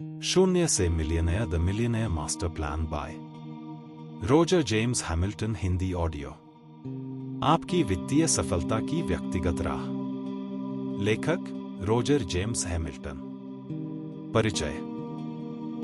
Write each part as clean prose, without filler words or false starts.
शून्य से millionaire the millionaire master plan by Roger James Hamilton. Hindi audio. आपकी वित्तीय सफलता की व्यक्तिगत राह। लेखक रोजर जेम्स हैमिल्टन। परिचय।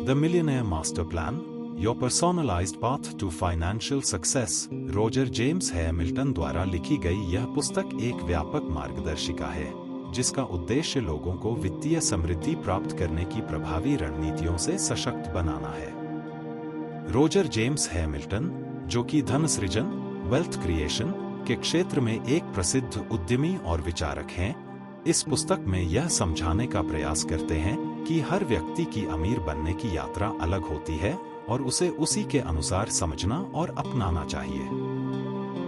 The millionaire master plan, your personalised path to financial success, Roger James Hamilton द्वारा लिखी गई यह पुस्तक एक व्यापक मार्गदर्शिका है जिसका उद्देश्य लोगों को वित्तीय समृद्धि प्राप्त करने की प्रभावी रणनीतियों से सशक्त बनाना है। रोजर जेम्स हैमिल्टन, जो कि धन सृजन वेल्थ क्रिएशन के क्षेत्र में एक प्रसिद्ध उद्यमी और विचारक हैं, इस पुस्तक में यह समझाने का प्रयास करते हैं कि हर व्यक्ति की अमीर बनने की यात्रा अलग होती है और उसे उसी के अनुसार समझना और अपनाना चाहिए।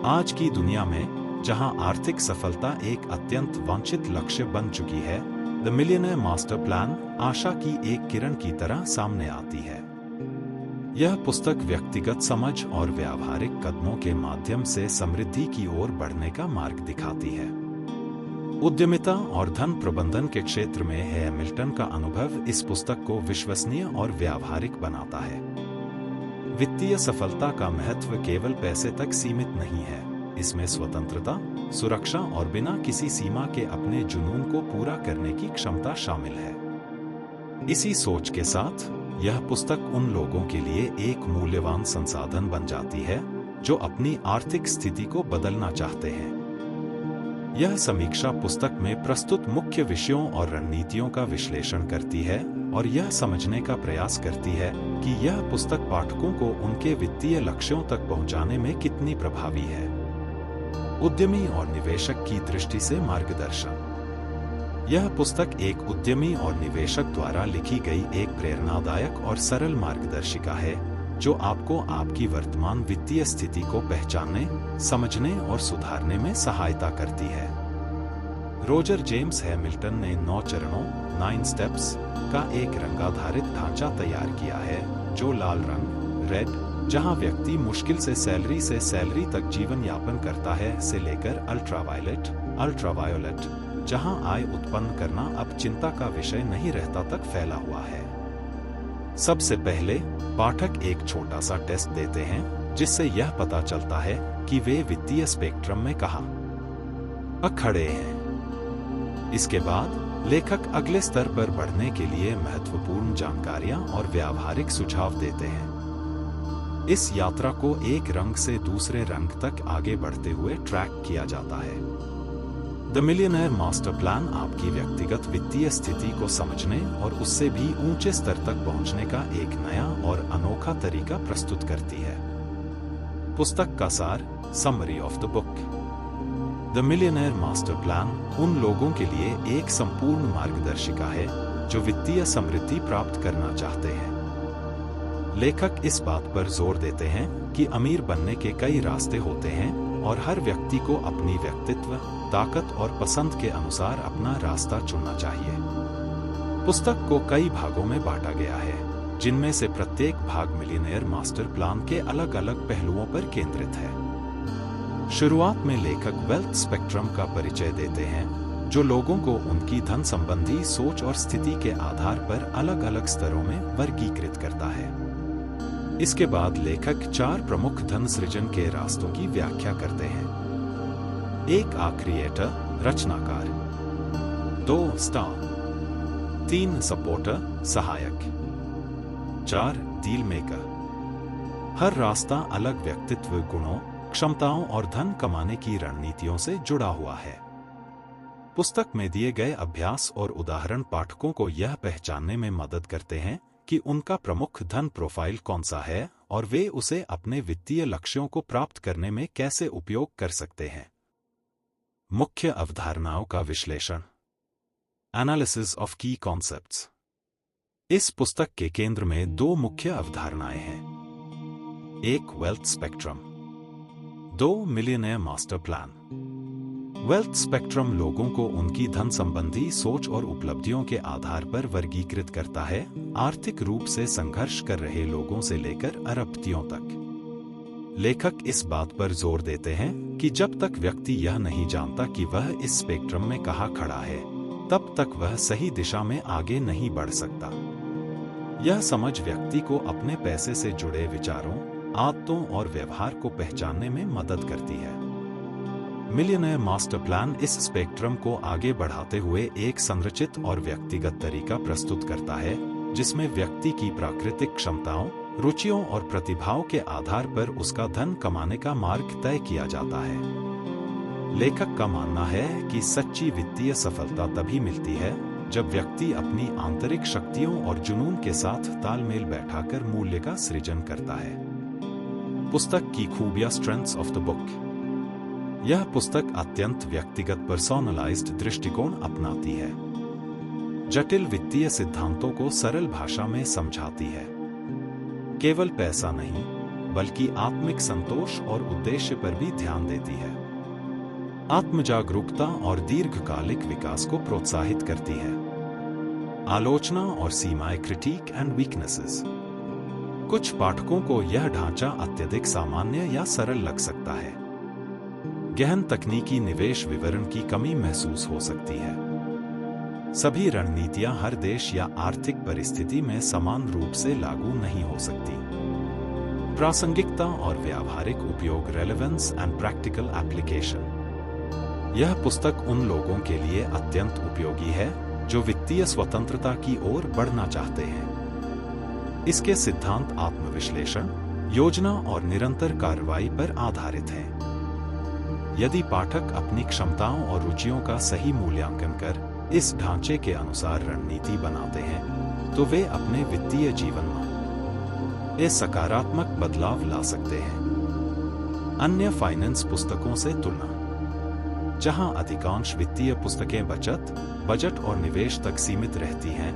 आज की दुनिया में जहां आर्थिक सफलता एक अत्यंत वांछित लक्ष्य बन चुकी है, द मिलियनेयर मास्टर प्लान आशा की एक किरण की तरह सामने आती है। यह पुस्तक व्यक्तिगत समझ और व्यावहारिक कदमों के माध्यम से समृद्धि की ओर बढ़ने का मार्ग दिखाती है। उद्यमिता और धन प्रबंधन के क्षेत्र में हैमिल्टन का अनुभव इस पुस्तक को विश्वसनीय और व्यावहारिक बनाता है। वित्तीय सफलता का महत्व केवल पैसे तक सीमित नहीं है, इसमें स्वतंत्रता, सुरक्षा और बिना किसी सीमा के अपने जुनून को पूरा करने की क्षमता शामिल है। इसी सोच के साथ यह पुस्तक उन लोगों के लिए एक मूल्यवान संसाधन बन जाती है जो अपनी आर्थिक स्थिति को बदलना चाहते हैं। यह समीक्षा पुस्तक में प्रस्तुत मुख्य विषयों और रणनीतियों का विश्लेषण करती है और यह समझने का प्रयास करती है कि यह पुस्तक पाठकों को उनके वित्तीय लक्ष्यों तक पहुंचाने में कितनी प्रभावी है। उद्यमी और निवेशक की दृष्टि से मार्गदर्शन। यह पुस्तक एक उद्यमी और निवेशक द्वारा लिखी गई एक प्रेरणादायक और सरल मार्गदर्शिका है जो आपको आपकी वर्तमान वित्तीय स्थिति को पहचानने, समझने और सुधारने में सहायता करती है। रोजर जेम्स हैमिल्टन ने 9 चरणों 9 स्टेप्स का एक रंगाधारित ढांचा तैयार किया है जो लाल रंग रेड, जहां व्यक्ति मुश्किल से सैलरी तक जीवन यापन करता है, से लेकर अल्ट्रावायोलेट, जहां आय उत्पन्न करना अब चिंता का विषय नहीं रहता, तक फैला हुआ है। सबसे पहले पाठक एक छोटा सा टेस्ट देते हैं जिससे यह पता चलता है कि वे वित्तीय स्पेक्ट्रम में कहां खड़े हैं। इसके बाद लेखक अगले स्तर पर बढ़ने के लिए महत्वपूर्ण जानकारियां और व्यावहारिक सुझाव देते हैं। इस यात्रा को एक रंग से दूसरे रंग तक आगे बढ़ते हुए ट्रैक किया जाता है। द मिलियनेयर मास्टर प्लान आपकी व्यक्तिगत वित्तीय स्थिति को समझने और उससे भी ऊंचे स्तर तक पहुंचने का एक नया और अनोखा तरीका प्रस्तुत करती है। पुस्तक का सार, summary of the book. The millionaire master plan उन लोगों के लिए एक संपूर्ण मार्गदर्शिका है जो वित्तीय समृद्धि प्राप्त करना चाहते हैं। लेखक इस बात पर जोर देते हैं कि अमीर बनने के कई रास्ते होते हैं और हर व्यक्ति को अपनी व्यक्तित्व, ताकत और पसंद के अनुसार अपना रास्ता चुनना चाहिए। पुस्तक को कई भागों में बांटा गया है, जिनमें से प्रत्येक भाग मिलियनेयर मास्टर प्लान के अलग अलग पहलुओं पर केंद्रित है। शुरुआत में लेखक वेल्थ स्पेक्ट्रम का परिचय देते हैं जो लोगों को उनकी धन संबंधी सोच और स्थिति के आधार पर अलग अलग स्तरों में वर्गीकृत करता है। इसके बाद लेखक 4 प्रमुख धन सृजन के रास्तों की व्याख्या करते हैं। 1 क्रिएटर, रचनाकार। 2 स्टार। 3 सपोर्टर, सहायक। 4 डील मेकर। हर रास्ता अलग व्यक्तित्व गुणों, क्षमताओं और धन कमाने की रणनीतियों से जुड़ा हुआ है। पुस्तक में दिए गए अभ्यास और उदाहरण पाठकों को यह पहचानने में मदद करते हैं कि उनका प्रमुख धन प्रोफाइल कौन सा है और वे उसे अपने वित्तीय लक्ष्यों को प्राप्त करने में कैसे उपयोग कर सकते हैं। मुख्य अवधारणाओं का विश्लेषण। एनालिसिस ऑफ की कॉन्सेप्ट्स। इस पुस्तक के केंद्र में 2 मुख्य अवधारणाएं हैं। 1 wealth spectrum. 2 millionaire master plan. Wealth spectrum लोगों को उनकी धन संबंधी सोच और उपलब्धियों के आधार पर वर्गीकृत करता है, आर्थिक रूप से संघर्ष कर रहे लोगों से लेकर अरबपतियों तक। लेखक इस बात पर जोर देते हैं कि जब तक व्यक्ति यह नहीं जानता कि वह इस स्पेक्ट्रम में कहाँ खड़ा है, तब तक वह सही दिशा में आगे नहीं बढ़ सकता। यह समझ व्यक्ति को अपने पैसे से जुड़े विचारों, आदतों और व्यवहार को पहचानने में मदद करती है। मिलियनेयर मास्टर प्लान इस स्पेक्ट्रम को आगे बढ़ाते हुए एक संरचित और व्यक्तिगत तरीका प्रस्तुत करता है, जिसमें व्यक्ति की प्राकृतिक क्षमताओं, रुचियों और प्रतिभाओं के आधार पर उसका धन कमाने का मार्ग तय किया जाता है। लेखक का मानना है कि सच्ची वित्तीय सफलता तभी मिलती है जब व्यक्ति अपनी आंतरिक शक्तियों और जुनून के साथ तालमेल बैठाकर मूल्य का सृजन करता है। पुस्तक की खूबियां, स्ट्रेंथ्स ऑफ द बुक। यह पुस्तक अत्यंत व्यक्तिगत पर्सोनलाइज्ड दृष्टिकोण अपनाती है, जटिल वित्तीय सिद्धांतों को सरल भाषा में समझाती है। केवल पैसा नहीं, बल्कि आत्मिक संतोष और उद्देश्य पर भी ध्यान देती है। आत्मजागरूकता और दीर्घकालिक विकास को प्रोत्साहित करती है। आलोचना और सीमाएं, क्रिटिक एंड वीकनेसेस। कुछ पाठकों को यह ढांचा अत्यधिक सामान्य या सरल लग सकता है। गहन तकनीकी निवेश विवरण की कमी महसूस हो सकती है। सभी रणनीतियां हर देश या आर्थिक परिस्थिति में समान रूप से लागू नहीं हो सकती। प्रासंगिकता और व्यावहारिक उपयोग, रेलेवेंस एंड प्रैक्टिकल एप्लीकेशन। यह पुस्तक उन लोगों के लिए अत्यंत उपयोगी है जो वित्तीय स्वतंत्रता की ओर बढ़ना चाहते हैं। इसके सिद्धांत आत्मविश्लेषण, योजना और निरंतर कार्रवाई पर आधारित हैं। यदि पाठक अपनी क्षमताओं और रुचियों का सही मूल्यांकन कर इस ढांचे के अनुसार रणनीति बनाते हैं, तो वे अपने वित्तीय जीवन में एक सकारात्मक बदलाव ला सकते हैं। अन्य फाइनेंस पुस्तकों से तुलना। जहां अधिकांश वित्तीय पुस्तकें बचत, बजट और निवेश तक सीमित रहती हैं,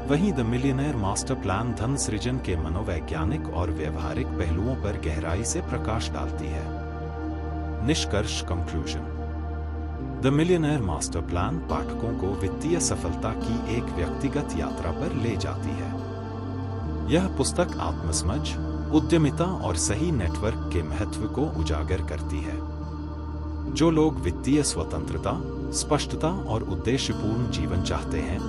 वहीं द मिलियनेयर मास्टर प्लान धन सृजन के मनोवैज्ञानिक और व्यवहारिक पहलुओं पर गहराई से प्रकाश डालती है। निष्कर्ष, conclusion. The millionaire master plan पाठकों को वित्तीय सफलता की एक व्यक्तिगत यात्रा पर ले जाती है। यह पुस्तक आत्मसमझ, उद्यमिता और सही नेटवर्क के महत्व को उजागर करती है। जो लोग वित्तीय स्वतंत्रता, स्पष्टता और उद्देश्यपूर्ण जीवन चाहते हैं,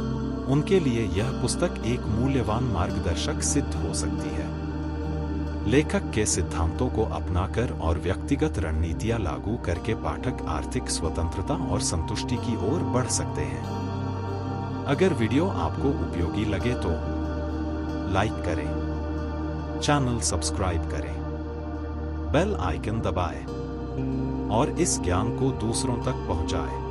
उनके लिए यह पुस्तक एक मूल्यवान मार्गदर्शक सिद्ध हो सकती है। लेखक के सिद्धांतों को अपनाकर और व्यक्तिगत रणनीतियां लागू करके पाठक आर्थिक स्वतंत्रता और संतुष्टि की ओर बढ़ सकते हैं। अगर वीडियो आपको उपयोगी लगे तो लाइक करें, चैनल सब्सक्राइब करें, बेल आइकन दबाएं और इस ज्ञान को दूसरों तक पहुंचाएं।